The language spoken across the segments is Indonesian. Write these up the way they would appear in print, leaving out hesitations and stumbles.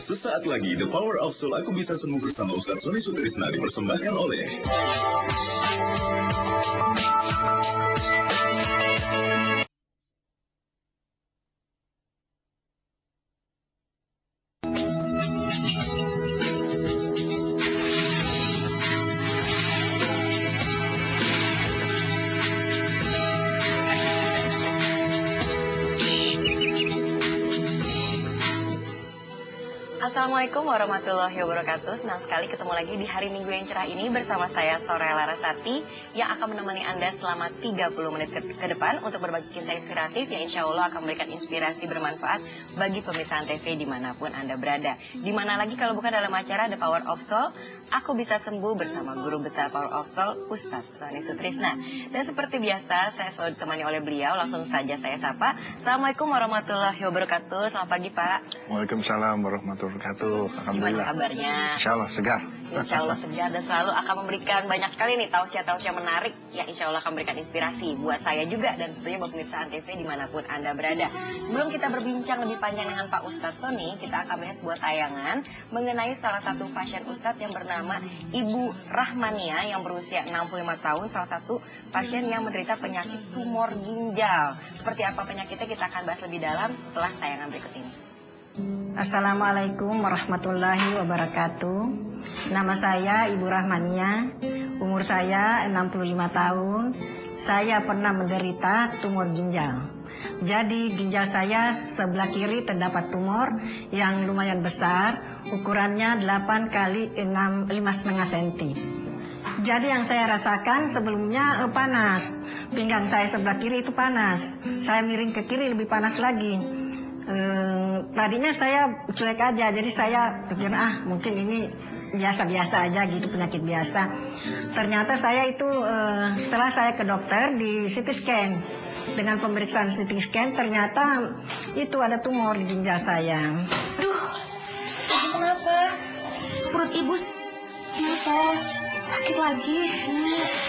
Sesaat lagi The Power of Soul Aku Bisa Sembuh bersama Ustadz Sony Sutrisna dipersembahkan oleh Assalamualaikum warahmatullahi wabarakatuh. Senang sekali ketemu lagi di hari Minggu yang cerah ini bersama saya Soraya Larasati yang akan menemani Anda selama 30 menit ke depan untuk berbagi kisah inspiratif yang insya Allah akan memberikan inspirasi bermanfaat bagi pemirsa TV dimanapun Anda berada. Dimana lagi kalau bukan dalam acara The Power of Soul, Aku Bisa Sembuh bersama Guru Besar Power of Soul, Ustadz Sony Sutrisna. Dan seperti biasa, saya selalu ditemani oleh beliau, langsung saja saya sapa. Assalamualaikum warahmatullahi wabarakatuh. Selamat pagi Pak. Waalaikumsalam warahmatullahi wabarakatuh. Alhamdulillah. Gimana kabarnya? Insya Allah segar. Insya Allah segar dan selalu akan memberikan banyak sekali nih tausiah-tausiah menarik yang insya Allah akan memberikan inspirasi buat saya juga dan tentunya buat pemirsa TV dimanapun Anda berada. Sebelum kita berbincang lebih panjang dengan Pak Ustadz Sony, kita akan melihat sebuah tayangan mengenai salah satu pasien Ustadz yang bernama Ibu Rahmania yang berusia 65 tahun, salah satu pasien yang menderita penyakit tumor ginjal. Seperti apa penyakitnya kita akan bahas lebih dalam setelah tayangan berikut ini. Assalamualaikum warahmatullahi wabarakatuh. Nama saya Ibu Rahmania, umur saya 65 tahun. Saya pernah menderita tumor ginjal. Jadi ginjal saya sebelah kiri terdapat tumor yang lumayan besar, ukurannya 8 kali 5,5 cm. Jadi yang saya rasakan sebelumnya panas. Pinggang saya sebelah kiri itu panas. Saya miring ke kiri lebih panas lagi. Tadinya saya cuek aja, jadi saya pikir mungkin ini biasa-biasa aja gitu, penyakit biasa. Ternyata saya itu setelah saya ke dokter di CT scan, dengan pemeriksaan CT scan ternyata itu ada tumor di ginjal saya. Aduh, kenapa? Perut ibu kenapa? Sakit lagi?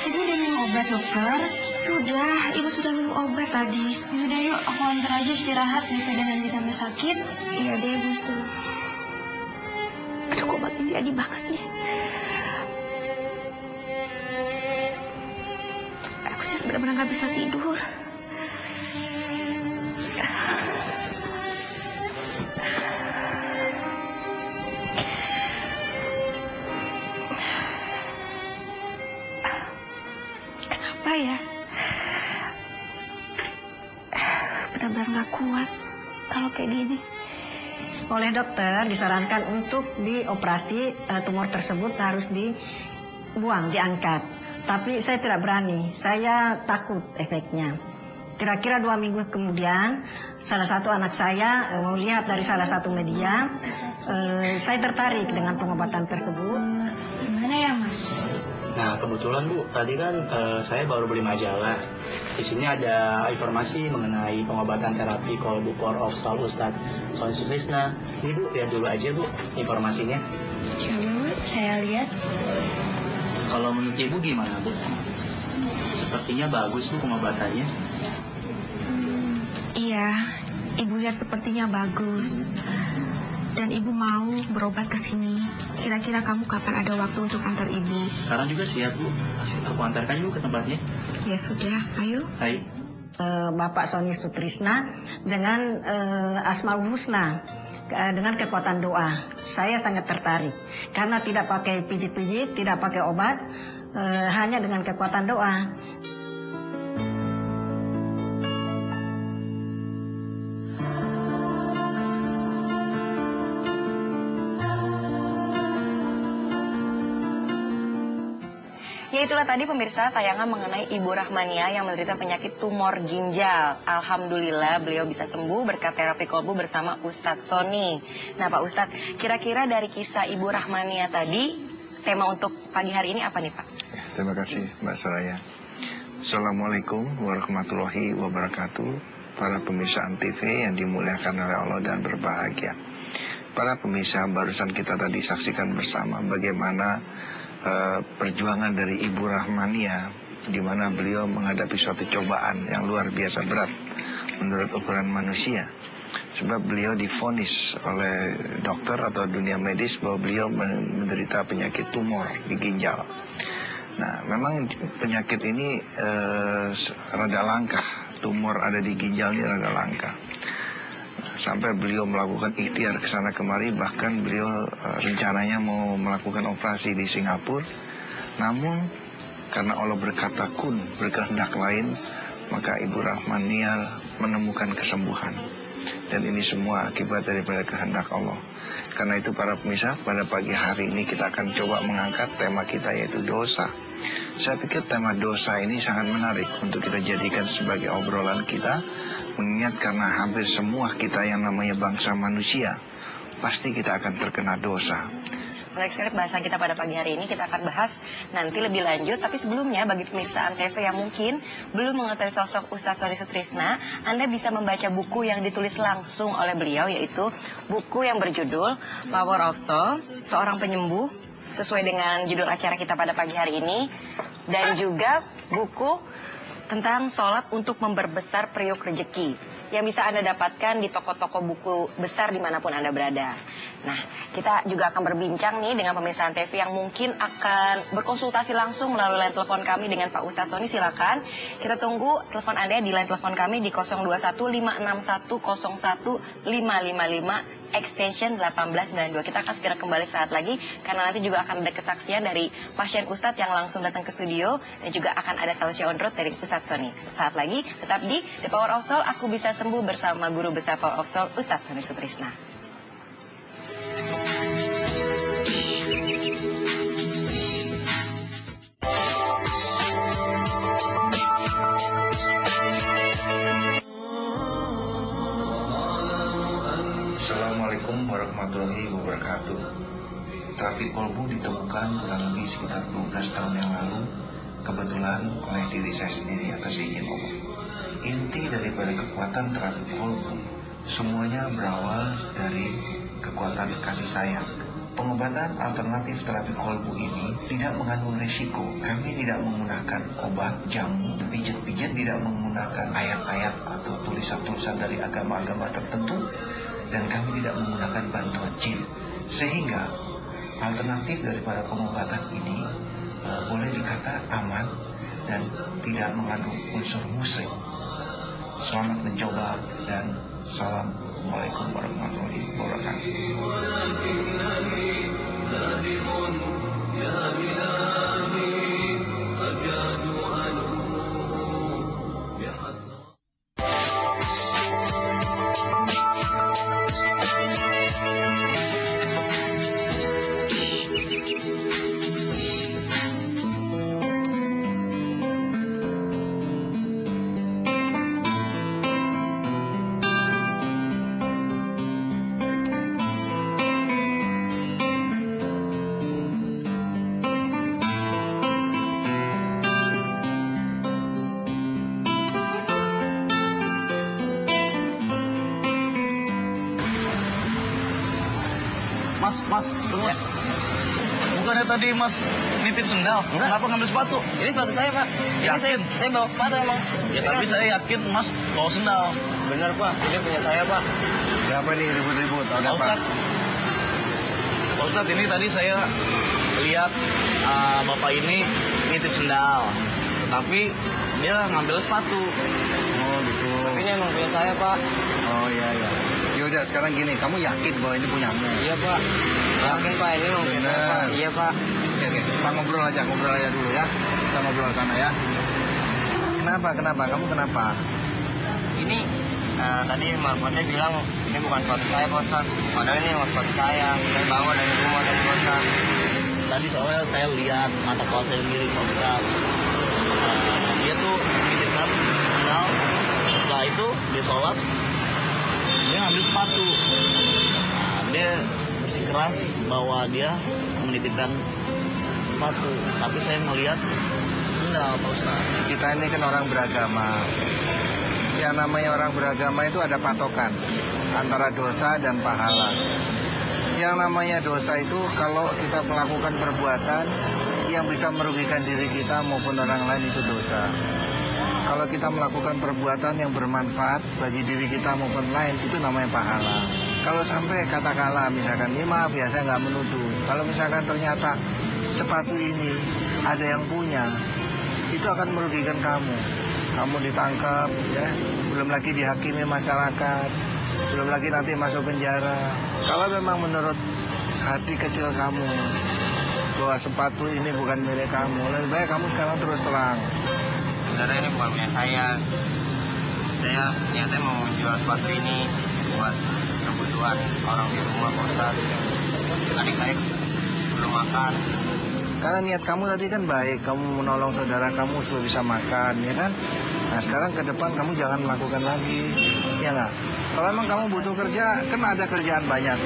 Ibu udah minum obat dokter? Sudah, ibu sudah minum obat tadi. Yaudah yuk, aku antar aja istirahat daripada nanti tambah sakit. Iya deh ibu sudah. Aduh, kok batin jadi banget nih. Aku jadi benar-benar gak bisa tidur. Ya, benar-benar gak kuat kalau kayak gini. Oleh dokter disarankan untuk dioperasi, tumor tersebut harus dibuang, diangkat. Tapi saya tidak berani, saya takut efeknya. Kira-kira 2 minggu kemudian, salah satu anak saya melihat dari salah satu media, saya tertarik dengan pengobatan tersebut. Gimana ya Mas? Nah kebetulan Bu, tadi kan saya baru beli majalah. Di sini ada informasi mengenai pengobatan terapi kolbu Power of Soul Ustadz Sony Sutrisna. Ini Bu, lihat dulu aja Bu informasinya. Ya Bu, saya lihat. Kalau menurut Ibu gimana Bu? Sepertinya bagus Bu pengobatannya. Iya, Ibu lihat sepertinya bagus. Dan Ibu mau berobat ke sini. Kira-kira kamu kapan ada waktu untuk antar Ibu? Sekarang juga siap Bu. Aku antarkan Ibu ke tempatnya. Ya sudah, ayo. Hai. Bapak Sony Sutrisna dengan Asmaul Husna, dengan kekuatan doa. Saya sangat tertarik karena tidak pakai pijit-pijit, tidak pakai obat, hanya dengan kekuatan doa. Ya itulah tadi pemirsa tayangan mengenai Ibu Rahmania yang menderita penyakit tumor ginjal. Alhamdulillah beliau bisa sembuh berkat terapi kolbu bersama Ustadz Sony. Nah Pak Ustadz, kira-kira dari kisah Ibu Rahmania tadi, tema untuk pagi hari ini apa nih Pak? Ya, terima kasih Mbak Soraya. Assalamualaikum warahmatullahi wabarakatuh. Para pemirsa TV yang dimuliakan oleh Allah dan berbahagia. Para pemirsa, barusan kita tadi saksikan bersama bagaimana perjuangan dari Ibu Rahmania, di mana beliau menghadapi suatu cobaan yang luar biasa berat menurut ukuran manusia. Sebab beliau divonis oleh dokter atau dunia medis bahwa beliau menderita penyakit tumor di ginjal. Nah, memang penyakit ini rada langka. Tumor ada di ginjal ini rada langka. Sampai beliau melakukan ikhtiar ke sana kemari, bahkan beliau rencananya mau melakukan operasi di Singapura. Namun karena Allah berkata kun, berkehendak lain, maka Ibu Rahmania menemukan kesembuhan. Dan ini semua akibat daripada kehendak Allah. Karena itu para pemirsa, pada pagi hari ini kita akan coba mengangkat tema kita, yaitu dosa. Saya pikir tema dosa ini sangat menarik untuk kita jadikan sebagai obrolan kita. Mengingat karena hampir semua kita yang namanya bangsa manusia, pasti kita akan terkena dosa. Menarik sekali bahasan kita pada pagi hari ini. Kita akan bahas nanti lebih lanjut. Tapi sebelumnya, bagi pemirsa Antv yang mungkin belum mengetahui sosok Ustadz Sony Sutrisna, Anda bisa membaca buku yang ditulis langsung oleh beliau, yaitu buku yang berjudul Power of Soul, Seorang Penyembuh, sesuai dengan judul acara kita pada pagi hari ini. Dan juga buku tentang sholat untuk memperbesar periuk rezeki, yang bisa Anda dapatkan di toko-toko buku besar dimanapun Anda berada. Nah, kita juga akan berbincang nih dengan pemirsa Antv yang mungkin akan berkonsultasi langsung melalui line telepon kami dengan Pak Ustadz Sony. Silakan kita tunggu telepon Anda di line telepon kami di 021561015555 extension 1892. Kita akan segera kembali saat lagi, karena nanti juga akan ada kesaksian dari pasien Ustadz yang langsung datang ke studio, dan juga akan ada tausiah on road dari Ustadz Sony. Saat lagi tetap di The Power of Soul, aku bisa sembuh bersama Guru Besar Power of Soul, Ustadz Sony Sutrisna. Assalamualaikum warahmatullahi wabarakatuh. Terapi kolbu ditemukan kurang lebih sekitar 12 tahun yang lalu, kebetulan oleh diri saya sendiri atas izin Allah. Inti daripada kekuatan terapi kolbu semuanya berawal dari kekuatan kasih sayang. Pengobatan alternatif terapi kolbu ini tidak mengandung resiko. Kami tidak menggunakan obat, jamu, pijat-pijat, tidak menggunakan ayat-ayat atau tulisan-tulisan dari agama-agama tertentu, dan kami tidak menggunakan bantuan jin. Sehingga alternatif daripada pengobatan ini boleh dikata aman dan tidak mengandung unsur musrik. Selamat mencoba dan Assalamualaikum warahmatullahi wabarakatuh. Mas, tunggu. Ya. Bukannya tadi Mas nitip sendal? Enggak. Kenapa ngambil sepatu? Ini sepatu saya, Pak. Yakin? Ini saya bawa sepatu emang. Ya tapi saya yakin Mas bawa sendal. Bener, Pak. Ini punya saya, Pak. Kenapa nih ribut-ribut? Ada Pak apa? Ustadz, Pak Ustadz, ini tadi saya lihat Bapak ini nitip sendal, tetapi dia ngambil sepatu. Oh gitu. Tapi ini emang punya saya, Pak. Oh iya. Yaudah sekarang gini, kamu yakin bahwa ini punyamu? Iya, Pak. Yakin, Pak, ini emang punya saya, Pak. Iya, Pak. Oke. Kita ngobrol aja dulu ya. Kita ngobrol sana ya. Kenapa? Kamu kenapa? Ini tadi markotnya bilang ini bukan sepatu saya, Pak Ustadz. Padahal ini emang sepatu saya. Saya bawa dari rumah dari kota. Tadi soalnya saya lihat mata kepala saya sendiri, Pak Ustadz. Dia tuh menitipkan sendal. Setelah itu dia sholat, dia ngambil sepatu. Dia bersikeras bahwa dia menitipkan sepatu, tapi saya melihat sendal, Pak Ustadz. Kita ini kan orang beragama. Yang namanya orang beragama itu ada patokan antara dosa dan pahala. Yang namanya dosa itu kalau kita melakukan perbuatan yang bisa merugikan diri kita maupun orang lain, itu dosa. Kalau kita melakukan perbuatan yang bermanfaat bagi diri kita maupun lain, itu namanya pahala. Kalau sampai katakanlah misalkan, ini maaf ya saya nggak menuduh, kalau misalkan ternyata sepatu ini ada yang punya, itu akan merugikan kamu. Kamu ditangkap, ya, belum lagi dihakimi masyarakat, belum lagi nanti masuk penjara. Kalau memang menurut hati kecil kamu bahwa sepatu ini bukan milik kamu, lebih baik kamu sekarang terus terang. Sebenarnya ini bukan punya saya. Saya niatnya mau menjual sepatu ini buat kebutuhan orang di rumah, Pak Ustadz. Adik saya belum makan. Karena niat kamu tadi kan baik, kamu menolong saudara kamu supaya bisa makan, ya kan? Nah sekarang ke depan kamu jangan melakukan lagi, ya nggak? Kalau emang kamu butuh kerja, kan ada kerjaan banyak.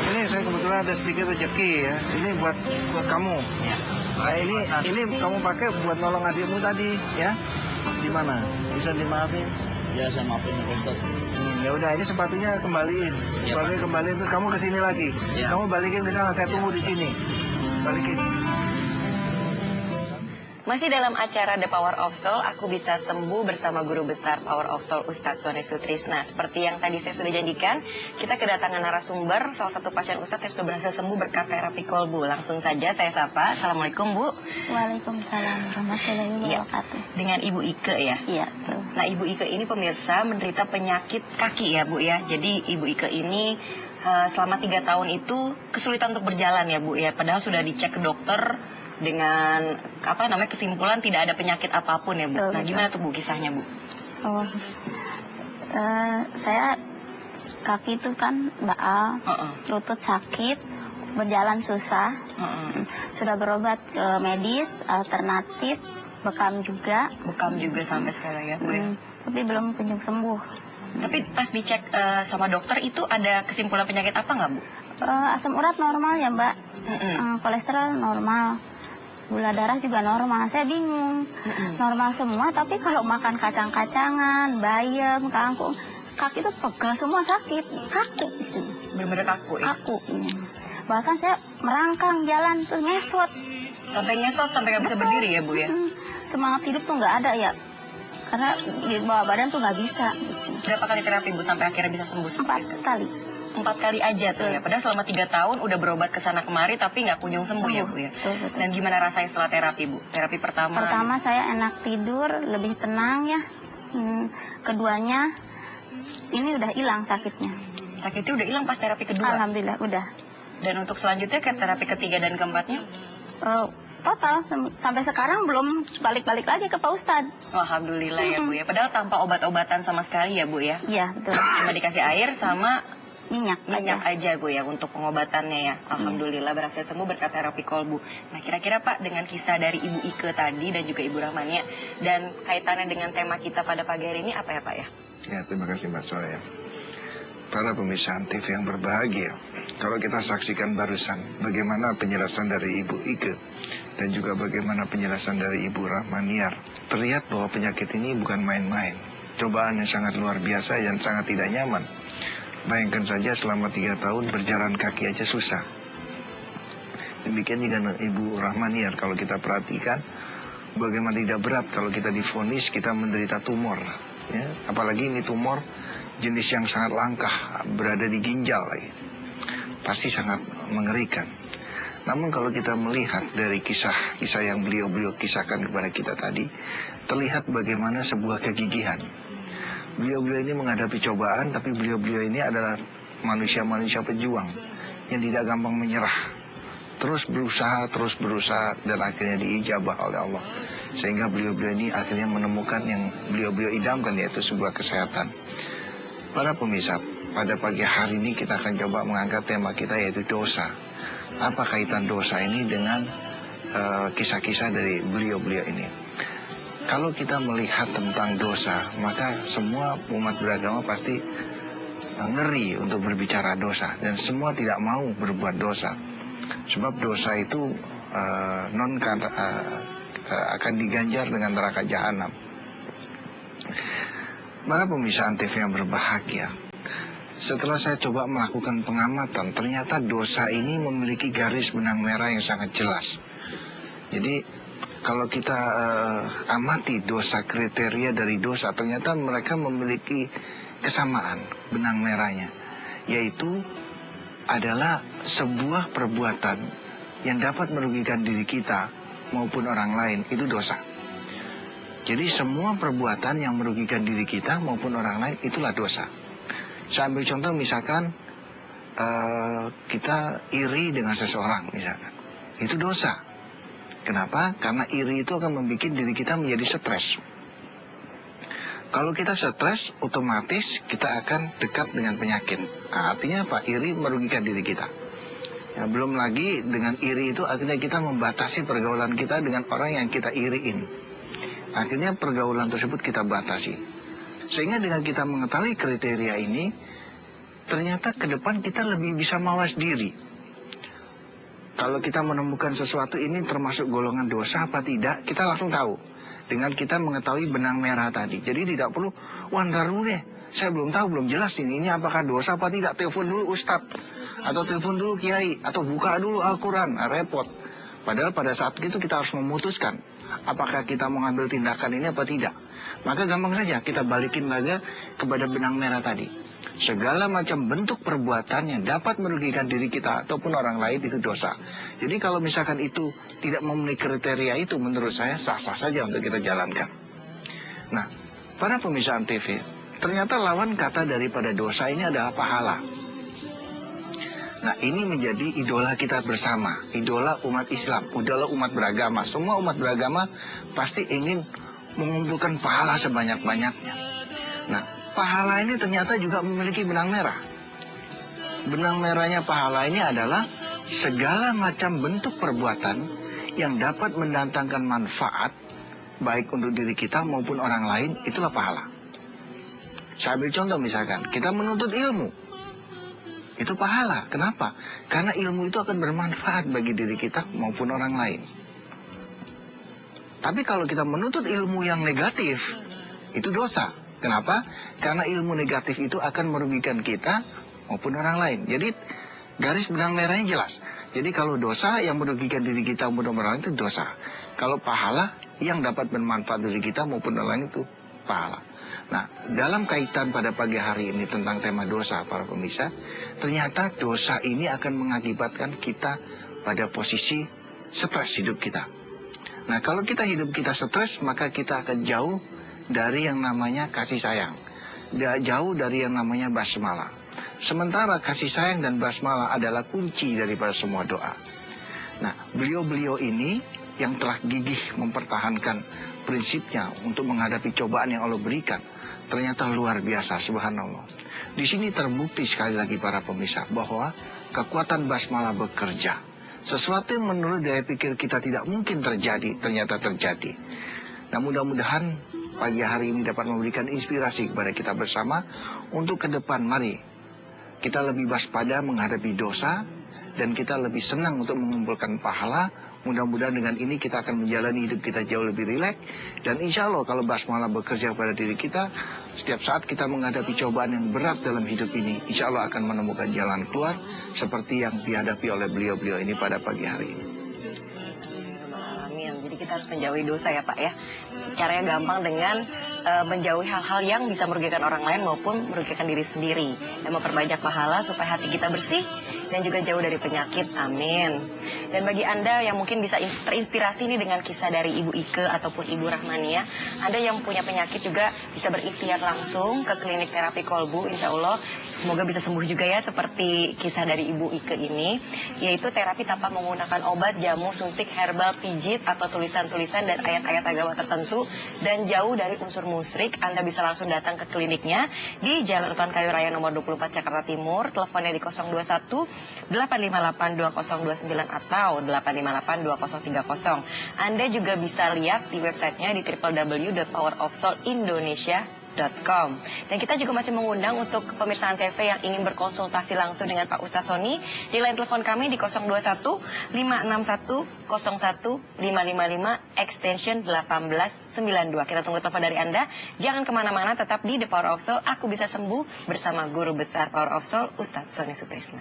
Ini saya kebetulan ada sedikit rezeki ya. Ini buat kamu. Ya. Nah ini kamu pakai buat nolong adikmu tadi, ya? Gimana? Bisa dimaafin? Ya saya maafin Pak Ustadz. Ya udah, ini sepatunya kembaliin. Ya, Sepatunya kembaliin terus kamu kesini lagi. Ya. Kamu balikin ke sana, saya tunggu di sini. Balikin. Masih dalam acara The Power of Soul, aku bisa sembuh bersama Guru Besar Power of Soul Ustadz Sony Sutrisna. Seperti yang tadi saya sudah janjikan, kita kedatangan narasumber, salah satu pasien Ustadz yang sudah berhasil sembuh berkat terapi kolbu. Langsung saja saya sapa. Assalamualaikum Bu. Waalaikumsalam warahmatullahi wabarakatuh. Dengan Ibu Ike ya? Iya, betul. Nah Ibu Ike ini pemirsa menderita penyakit kaki ya Bu ya. Jadi Ibu Ike ini selama 3 tahun itu kesulitan untuk berjalan ya Bu ya. Padahal sudah dicek ke dokter dengan kesimpulan tidak ada penyakit apapun ya Bu. Betul, Nah betul. gimana tuh Bu kisahnya Bu? Oh, saya kaki itu kan baal, lutut sakit, berjalan susah. Sudah berobat ke medis, alternatif, bekam juga. Bekam juga sampai sekarang ya Bu ya. Tapi belum kunjung sembuh. Tapi pas dicek sama dokter itu ada kesimpulan penyakit apa nggak Bu? Asam urat normal ya Mbak, kolesterol normal, gula darah juga normal. Saya bingung, normal semua tapi kalau makan kacang-kacangan, bayam, kangkung, kaki itu pegal semua, sakit, kaku gitu. Bener-bener kaku ya? Kaku, iya. Bahkan saya merangkang jalan tuh ngesot. Sampai ngesot, sampai nggak bisa berdiri ya Bu ya? Semangat hidup tuh nggak ada ya, karena di bawah badan tuh nggak bisa gitu. Berapa kali terapi Bu sampai akhirnya bisa sembuh? 4 kali. 4 kali aja tuh ya. Padahal selama 3 tahun udah berobat ke sana kemari tapi nggak kunjung sembuh ya Bu ya. Betul. Dan gimana rasanya setelah terapi Bu? Terapi pertama. Pertama saya enak tidur, lebih tenang ya. Keduanya ini udah hilang sakitnya. Sakitnya udah hilang pas terapi kedua. Alhamdulillah udah. Dan untuk selanjutnya ke terapi ketiga dan keempatnya? Total sampai sekarang belum balik-balik lagi ke Pak Ustadz. Alhamdulillah ya Bu ya. Padahal tanpa obat-obatan sama sekali ya Bu ya. Iya betul. Cuma dikasih air sama Minyak aja Bu ya untuk pengobatannya ya. Alhamdulillah berhasil sembuh berkat terapi kolbu. Nah kira-kira Pak dengan kisah dari Ibu Ike tadi dan juga Ibu Rahmania dan kaitannya dengan tema kita pada pagi hari ini apa ya Pak ya? Ya terima kasih Mbak Soraya. Para pemirsa TV yang berbahagia, kalau kita saksikan barusan bagaimana penjelasan dari Ibu Ike dan juga bagaimana penjelasan dari Ibu Rahmaniar, terlihat bahwa penyakit ini bukan main-main. Cobaan yang sangat luar biasa dan sangat tidak nyaman. Bayangkan saja selama 3 tahun berjalan kaki aja susah. Demikian juga Ibu Rahmaniar, kalau kita perhatikan bagaimana tidak berat kalau kita divonis kita menderita tumor, ya. Apalagi ini tumor jenis yang sangat langka, berada di ginjal lagi. Pasti sangat mengerikan. Namun kalau kita melihat dari kisah-kisah yang beliau kisahkan kepada kita tadi, terlihat bagaimana sebuah kegigihan. Beliau-beliau ini menghadapi cobaan, tapi beliau-beliau ini adalah manusia-manusia pejuang yang tidak gampang menyerah. Terus berusaha, dan akhirnya diijabah oleh Allah. Sehingga beliau-beliau ini akhirnya menemukan yang beliau-beliau idamkan, yaitu sebuah kesehatan. Para pemirsa, pada pagi hari ini kita akan coba mengangkat tema kita, yaitu dosa. Apa kaitan dosa ini dengan kisah-kisah dari beliau-beliau ini? Kalau kita melihat tentang dosa, maka semua umat beragama pasti ngeri untuk berbicara dosa. Dan semua tidak mau berbuat dosa. Sebab dosa itu akan diganjar dengan neraka jahanam. Para pemirsa TV yang berbahagia, setelah saya coba melakukan pengamatan, ternyata dosa ini memiliki garis benang merah yang sangat jelas. Jadi kalau kita amati dosa, kriteria dari dosa, ternyata mereka memiliki kesamaan benang merahnya, yaitu adalah sebuah perbuatan yang dapat merugikan diri kita maupun orang lain, itu dosa. Jadi semua perbuatan yang merugikan diri kita maupun orang lain itulah dosa. Saya ambil contoh misalkan kita iri dengan seseorang misalkan, itu dosa. Kenapa? Karena iri itu akan membuat diri kita menjadi stres. Kalau kita stres, otomatis kita akan dekat dengan penyakit. Nah, artinya apa? Iri merugikan diri kita. Ya, belum lagi dengan iri itu akhirnya kita membatasi pergaulan kita dengan orang yang kita iriin. Akhirnya pergaulan tersebut kita batasi. Sehingga dengan kita mengetahui kriteria ini, ternyata ke depan kita lebih bisa mawas diri. Kalau kita menemukan sesuatu ini termasuk golongan dosa apa tidak, kita langsung tahu. Dengan kita mengetahui benang merah tadi. Jadi tidak perlu, wah ntar dulu deh, saya belum tahu, belum jelas ini apakah dosa apa tidak. Telepon dulu ustadz, atau telepon dulu kiai, atau buka dulu Al-Quran, repot. Padahal pada saat itu kita harus memutuskan apakah kita mau ngambil tindakan ini apa tidak. Maka gampang saja kita balikin lagi kepada benang merah tadi. Segala macam bentuk perbuatan yang dapat merugikan diri kita ataupun orang lain itu dosa. Jadi kalau misalkan itu tidak memenuhi kriteria itu, menurut saya sah-sah saja untuk kita jalankan. Nah, para pemirsa TV, ternyata lawan kata daripada dosa ini adalah pahala. Nah, ini menjadi idola kita bersama, idola umat Islam, idola umat beragama. Semua umat beragama pasti ingin mengumpulkan pahala sebanyak-banyaknya. Nah, pahala ini ternyata juga memiliki benang merah. Benang merahnya pahala ini adalah segala macam bentuk perbuatan yang dapat mendatangkan manfaat, baik untuk diri kita maupun orang lain, itulah pahala. Saya ambil contoh misalkan, kita menuntut ilmu. Itu pahala. Kenapa? Karena ilmu itu akan bermanfaat bagi diri kita maupun orang lain. Tapi kalau kita menuntut ilmu yang negatif, itu dosa. Kenapa? Karena ilmu negatif itu akan merugikan kita maupun orang lain. Jadi garis benang merahnya jelas. Jadi kalau dosa yang merugikan diri kita maupun orang lain itu dosa. Kalau pahala yang dapat bermanfaat diri kita maupun orang lain itu pahala. Nah, dalam kaitan pada pagi hari ini tentang tema dosa, para pemirsa, ternyata dosa ini akan mengakibatkan kita pada posisi stres hidup kita. Nah, kalau kita hidup kita stres, maka kita akan jauh dari yang namanya kasih sayang. Jauh dari yang namanya basmalah. Sementara kasih sayang dan basmalah adalah kunci daripada semua doa. Nah, beliau-beliau ini yang telah gigih mempertahankan prinsipnya untuk menghadapi cobaan yang Allah berikan, ternyata luar biasa, subhanallah. Di sini terbukti sekali lagi para pemirsa bahwa kekuatan basmalah bekerja. Sesuatu yang menurut daya pikir kita tidak mungkin terjadi, ternyata terjadi. Nah, mudah-mudahan pagi hari ini dapat memberikan inspirasi kepada kita bersama untuk ke depan. Mari kita lebih waspada menghadapi dosa dan kita lebih senang untuk mengumpulkan pahala. Mudah-mudahan dengan ini kita akan menjalani hidup kita jauh lebih rileks. Dan insya Allah kalau basmalah bekerja pada diri kita, setiap saat kita menghadapi cobaan yang berat dalam hidup ini, insya Allah akan menemukan jalan keluar seperti yang dihadapi oleh beliau-beliau ini pada pagi hari ini. Amin. Jadi kita harus menjauhi dosa ya Pak ya. Caranya gampang dengan menjauhi hal-hal yang bisa merugikan orang lain maupun merugikan diri sendiri. Dan memperbanyak pahala supaya hati kita bersih dan juga jauh dari penyakit. Amin. Dan bagi Anda yang mungkin bisa terinspirasi nih dengan kisah dari Ibu Ike ataupun Ibu Rahmania, Anda yang punya penyakit juga bisa berikhtiar langsung ke klinik terapi kolbu. Insya Allah semoga bisa sembuh juga ya seperti kisah dari Ibu Ike ini, yaitu terapi tanpa menggunakan obat, jamu, suntik, herbal, pijit, atau tulisan-tulisan dan ayat-ayat agama tertentu, dan jauh dari unsur musyrik. Anda bisa langsung datang ke kliniknya di Jalan Tuan Kayu Raya nomor 24 Jakarta Timur. Teleponnya di 021 858 2029 atau 858-2030. Anda juga bisa lihat di websitenya di www.powerofsoulindonesia.com. Dan kita juga masih mengundang untuk pemirsa TV yang ingin berkonsultasi langsung dengan Pak Ustadz Sony di line telepon kami di 021-561-01-555 extension 1892. Kita tunggu telepon dari Anda. Jangan kemana-mana, tetap di The Power of Soul. Aku bisa sembuh bersama Guru Besar Power of Soul, Ustadz Sony Sutrisna.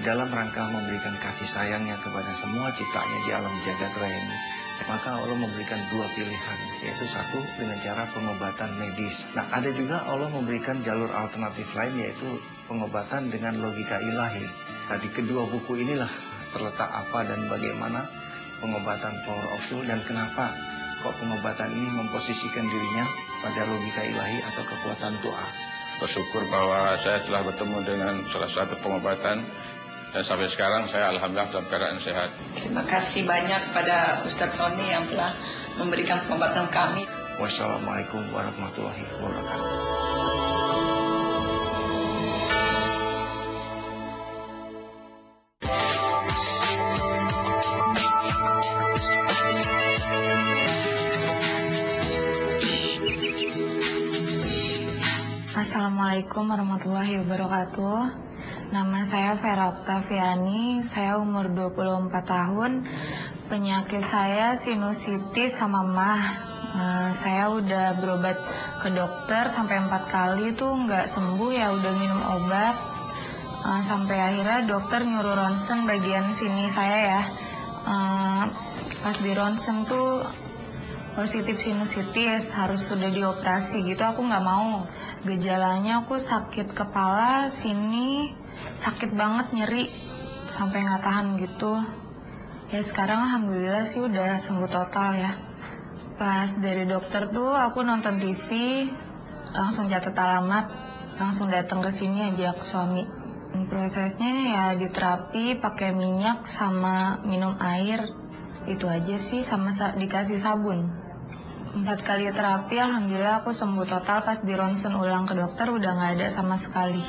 dalam rangka memberikan kasih sayangnya kepada semua ciptaannya di alam jagat raya ini, maka Allah memberikan dua pilihan, yaitu satu dengan cara pengobatan medis. Nah, ada juga Allah memberikan jalur alternatif lain, yaitu pengobatan dengan logika ilahi. Nah, di kedua buku inilah terletak apa dan bagaimana pengobatan Power of Soul, dan kenapa kok pengobatan ini memposisikan dirinya pada logika ilahi atau kekuatan doa. Bersyukur bahwa saya telah bertemu dengan salah satu pengobatan, dan sampai sekarang saya alhamdulillah dalam keadaan sehat. Terima kasih banyak kepada Ustadz Sony yang telah memberikan pengobatan kami. Wassalamualaikum warahmatullahi wabarakatuh. Assalamualaikum warahmatullahi wabarakatuh. Nama saya Vera Oktaviani, saya umur 24 tahun. Penyakit saya sinusitis sama mah. Saya udah berobat ke dokter sampai 4 kali tuh nggak sembuh ya, udah minum obat. Sampai akhirnya dokter nyuruh ronsen bagian sini saya ya. Pas di ronsen tuh positif sinusitis, harus sudah dioperasi gitu. Aku nggak mau. Gejalanya aku sakit kepala sini, sakit banget, nyeri sampai nggak tahan gitu. Ya sekarang alhamdulillah sih udah sembuh total ya. Pas dari dokter tuh aku nonton TV, langsung catat alamat, langsung datang ke sini ajak suami. Prosesnya ya diterapi pakai minyak sama minum air, itu aja sih, sama dikasih sabun. 4 kali terapi, alhamdulillah aku sembuh total. Pas di ronsen ulang ke dokter udah nggak ada sama sekali.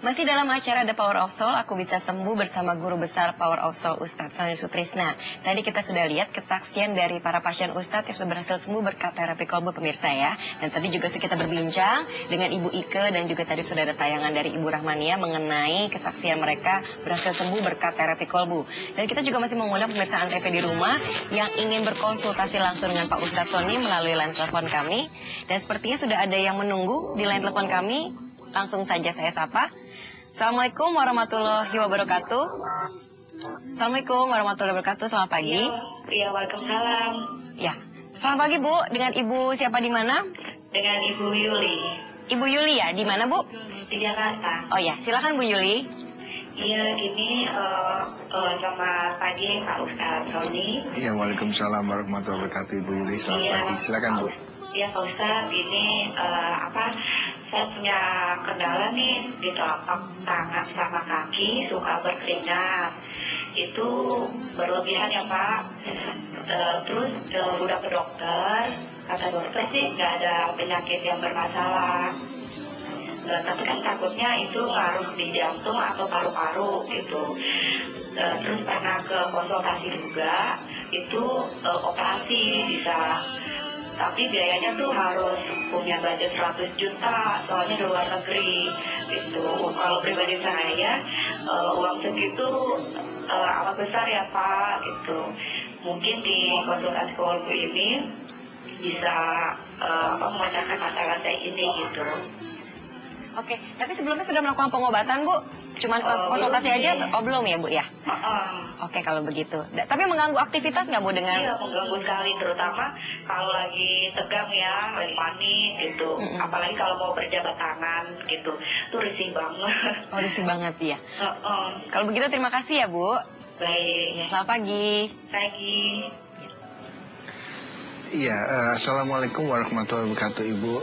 Masih dalam acara The Power of Soul, aku bisa sembuh bersama guru besar Power of Soul Ustadz Sony Sutrisna. Tadi kita sudah lihat kesaksian dari para pasien Ustadz yang sudah berhasil sembuh berkat terapi kolbu, pemirsa ya. Dan tadi juga kita berbincang dengan Ibu Ike, dan juga tadi sudah ada tayangan dari Ibu Rahmania mengenai kesaksian mereka berhasil sembuh berkat terapi kolbu. Dan kita juga masih mengundang pemirsa Antv di rumah yang ingin berkonsultasi langsung dengan Pak Ustadz Sony melalui line telepon kami. Dan sepertinya sudah ada yang menunggu di line telepon kami. Langsung saja saya sapa. Assalamualaikum warahmatullahi wabarakatuh. Assalamualaikum warahmatullahi wabarakatuh. Selamat pagi. Iya, waalaikumsalam. Ya, selamat pagi Bu. Dengan Ibu siapa di mana? Dengan Ibu Yuli. Ibu Yuli ya, di mana Bu? Di Jakarta. Oh ya, silakan Bu Yuli. Iya, ini selamat pagi Pak Ustadz Sony. Iya, waalaikumsalam warahmatullahi wabarakatuh Ibu Yuli. Selamat pagi. Silakan Bu. Iya Pak Ustadz, ini saya punya kendala nih di telapak tangan sama kaki, suka berkeringat. Itu berlebihan ya Pak. Terus udah ke dokter, kata dokter sih nggak ada penyakit yang bermasalah. Tapi kan takutnya itu ngaruh di jantung atau paru-paru gitu. Terus pernah ke konsultasi juga, itu operasi bisa. Tapi biayanya tuh harus punya budget 100 juta, soalnya di luar negeri gitu. Kalau pribadi saya, uang segitu amat besar ya Pak gitu. Mungkin di konsultasi kolbu ini bisa memecahkan masalah saya ini gitu. Oke, tapi sebelumnya sudah melakukan pengobatan Bu? Cuman konsultasi aja? Oh belum ya Bu ya? Oke, kalau begitu. Tapi mengganggu aktivitas nggak Bu dengan? Iya, mengganggu sekali, terutama kalau lagi tegang ya, lagi panik gitu. Apalagi kalau mau berjabat tangan gitu, itu risih banget. Oh risih banget ya? Kalau begitu terima kasih ya Bu. Baik. Ya, selamat pagi. Pagi. Iya, Assalamualaikum warahmatullahi wabarakatuh Ibu,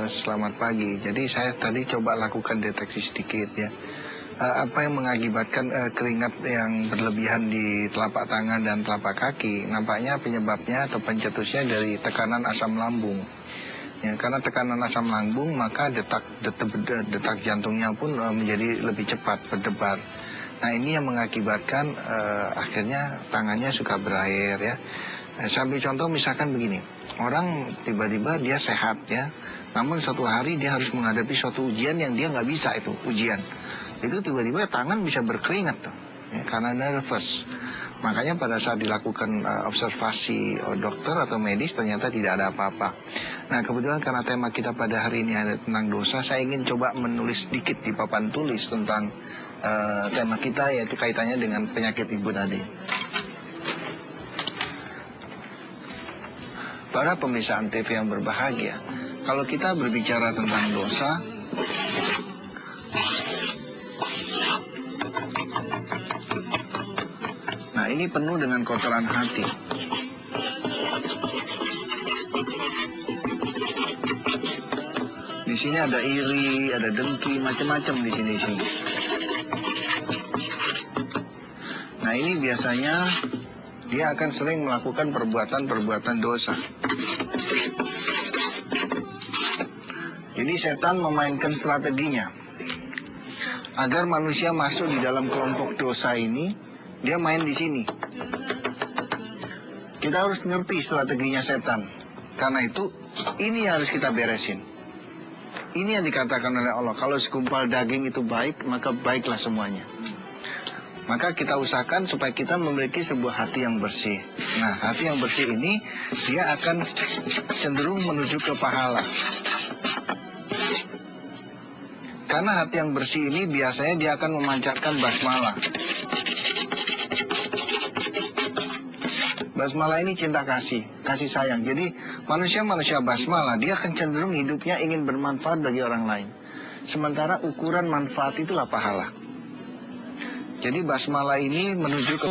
selamat pagi. Jadi saya tadi coba lakukan deteksi sedikit ya. Apa yang mengakibatkan keringat yang berlebihan di telapak tangan dan telapak kaki? Nampaknya penyebabnya atau pencetusnya dari tekanan asam lambung. Ya, karena tekanan asam lambung maka detak jantungnya pun menjadi lebih cepat berdebar. Nah ini yang mengakibatkan akhirnya tangannya suka berair ya. Saya ambil contoh misalkan begini, orang tiba-tiba dia sehat ya, namun suatu hari dia harus menghadapi suatu ujian yang dia nggak bisa itu ujian. Itu tiba-tiba tangan bisa berkeringat tuh, ya, karena nervous. Makanya pada saat dilakukan observasi dokter atau medis ternyata tidak ada apa-apa. Nah kebetulan karena tema kita pada hari ini ada tentang dosa, saya ingin coba menulis sedikit di papan tulis tentang tema kita, yaitu kaitannya dengan penyakit ibu tadi. Para pemirsa Antv yang berbahagia, kalau kita berbicara tentang dosa, nah ini penuh dengan kotoran hati. Di sini ada iri, ada dengki, macam-macam di sini. Nah ini biasanya dia akan sering melakukan perbuatan-perbuatan dosa. Jadi setan memainkan strateginya agar manusia masuk di dalam kelompok dosa ini. Dia main di sini. Kita harus ngerti strateginya setan. Karena itu ini harus kita beresin. Ini yang dikatakan oleh Allah, kalau segumpal daging itu baik, maka baiklah semuanya. Maka kita usahakan supaya kita memiliki sebuah hati yang bersih. Nah, hati yang bersih ini, dia akan cenderung menuju ke pahala. Karena hati yang bersih ini biasanya dia akan memancarkan basmalah. Basmalah ini cinta kasih sayang. Jadi manusia-manusia basmalah, dia akan cenderung hidupnya ingin bermanfaat bagi orang lain. Sementara ukuran manfaat itulah pahala. Jadi basmalah ini menuju ke